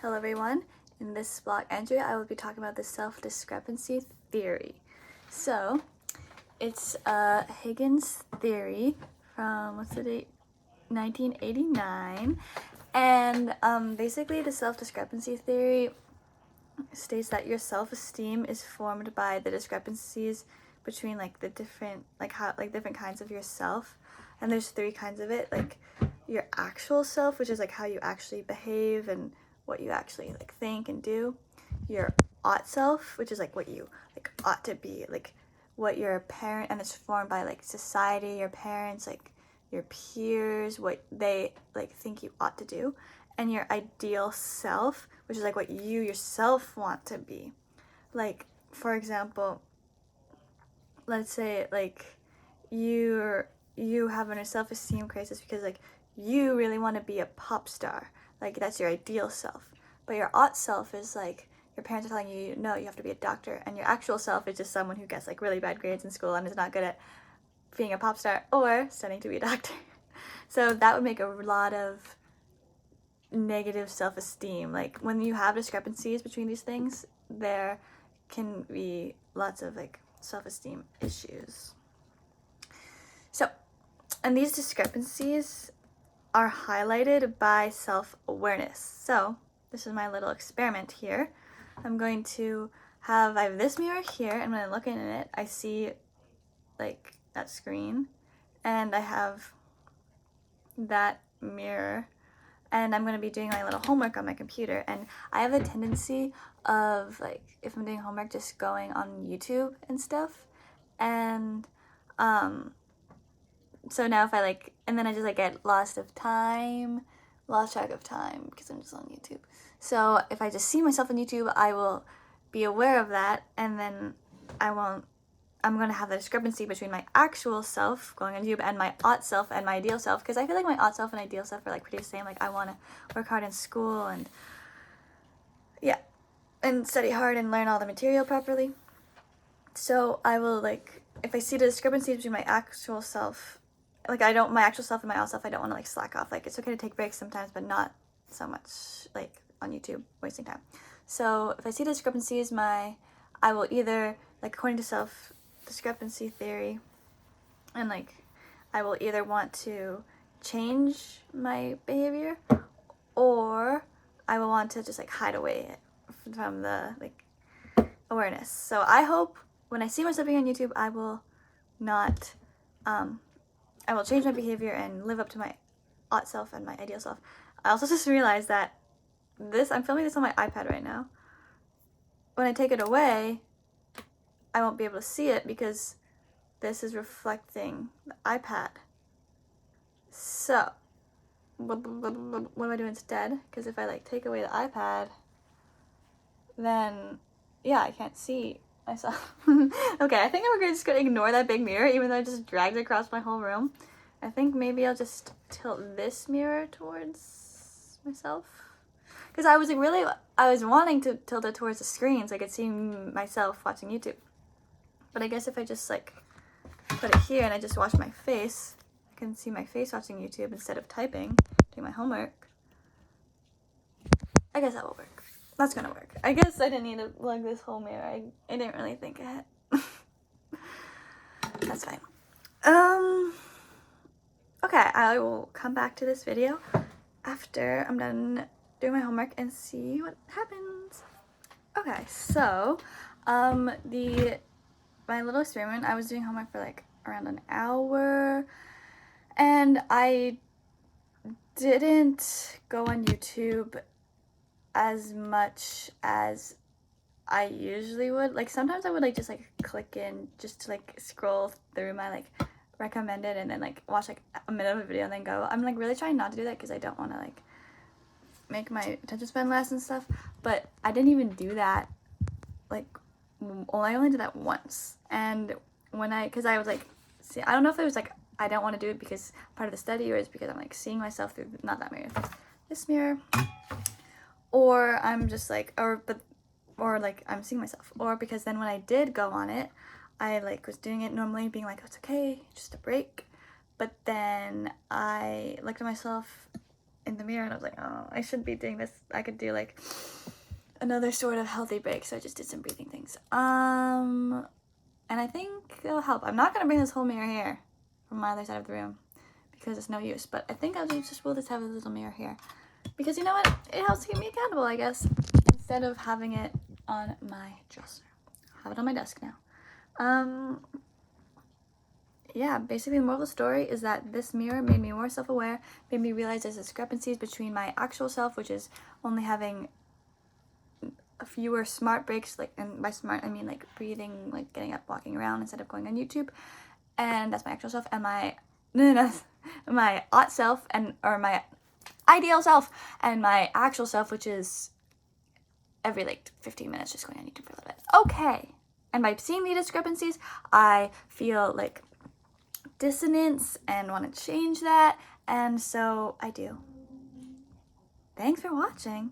Hello everyone, in this blog entry I will be talking about the self-discrepancy theory. So, it's Higgins' theory from, what's the date? 1989. And basically the self-discrepancy theory states that your self-esteem is formed by the discrepancies between different kinds of yourself. And there's three kinds of it, like your actual self, which is like how you actually behave and what you actually like think and do. Your ought self, which is like what you like ought to be, like what your parent, and it's formed by like society, your parents, like your peers, what they like think you ought to do. And your ideal self, which is like what you yourself want to be. Like, for example, let's say like you having a self-esteem crisis because like you really want to be a pop star, like that's your ideal self. But your ought self is like your parents are telling you no, you have to be a doctor, and your actual self is just someone who gets like really bad grades in school and is not good at being a pop star or studying to be a doctor. So that would make a lot of negative self-esteem. Like when you have discrepancies between these things, there can be lots of like self-esteem issues. So, and these discrepancies are highlighted by self-awareness. So, this is my little experiment here. I'm going to I have this mirror here, and when I look in it, I see like that screen, and I have that mirror, and I'm going to be doing my little homework on my computer. And I have a tendency of like, if I'm doing homework, just going on YouTube and stuff. And so now if I like, and then I just like get lost track of time because I'm just on YouTube. So if I just see myself on YouTube, I will be aware of that, and then I'm going to have the discrepancy between my actual self going on YouTube and my ought self and my ideal self, because I feel like my ought self and ideal self are like pretty the same. Like I want to work hard in school and and study hard and learn all the material properly. So I will like, if I see the discrepancies between my actual self, like my actual self and my ought self, I don't want to like slack off. Like it's okay to take breaks sometimes, but not so much like on YouTube wasting time. So if I see the discrepancies, I will either, like according to self-discrepancy theory, and like I will either want to change my behavior, or I will want to just like hide away from the like awareness. So I hope when I see myself being on YouTube, I will not I will change my behavior and live up to my ought self and my ideal self. I also just realized that I'm filming this on my iPad right now. When I take it away, I won't be able to see it because this is reflecting the iPad. So, what do I do instead? Because if I like take away the iPad, then yeah, I can't see myself. Okay, I think I'm just gonna ignore that big mirror, even though I just dragged it across my whole room. I think maybe I'll just tilt this mirror towards myself, because I was wanting to tilt it towards the screen so I could see myself watching YouTube. But I guess if I just like put it here and I just watch my face, I can see my face watching YouTube instead of typing, doing my homework. I guess that will work. That's gonna work. I guess I didn't need to lug this whole mirror. I didn't really think ahead. That's fine. Okay, I will come back to this video after I'm done doing my homework and see what happens. Okay, so my little experiment, I was doing homework for like around an hour, and I didn't go on YouTube as much as I usually would. Like sometimes I would like just like click in just to like scroll through my like recommended and then like watch like a minute of a video and then go. I'm like really trying not to do that because I don't want to like make my attention span less and stuff. But I didn't even do that. Like I only did that once, and because I was like, see, I don't know if it was like I don't want to do it because part of the study, or it's because I'm like seeing myself through not that mirror, this mirror, or I'm just like or like I'm seeing myself, or because then when I did go on it, I like was doing it normally, being like, it's okay, just a break. But then I looked at myself in the mirror and I was like, oh, I shouldn't be doing this. I could do like another sort of healthy break. So I just did some breathing things. And I think it'll help. I'm not gonna bring this whole mirror here from my other side of the room because it's no use, but I think we'll just have a little mirror here because you know what? It helps to keep me accountable, I guess, instead of having it on my dresser. I have it on my desk now. Yeah, basically the moral of the story is that this mirror made me more self-aware, made me realize there's discrepancies between my actual self, which is only having a fewer smart breaks, like, and by smart I mean like breathing, like getting up, walking around instead of going on YouTube, and that's my actual self, and my my ought self, and or my ideal self, and my actual self, which is every like 15 minutes just going on YouTube for a little bit. Okay, and by seeing the discrepancies, I feel like dissonance and want to change that, and so I do. Thanks for watching.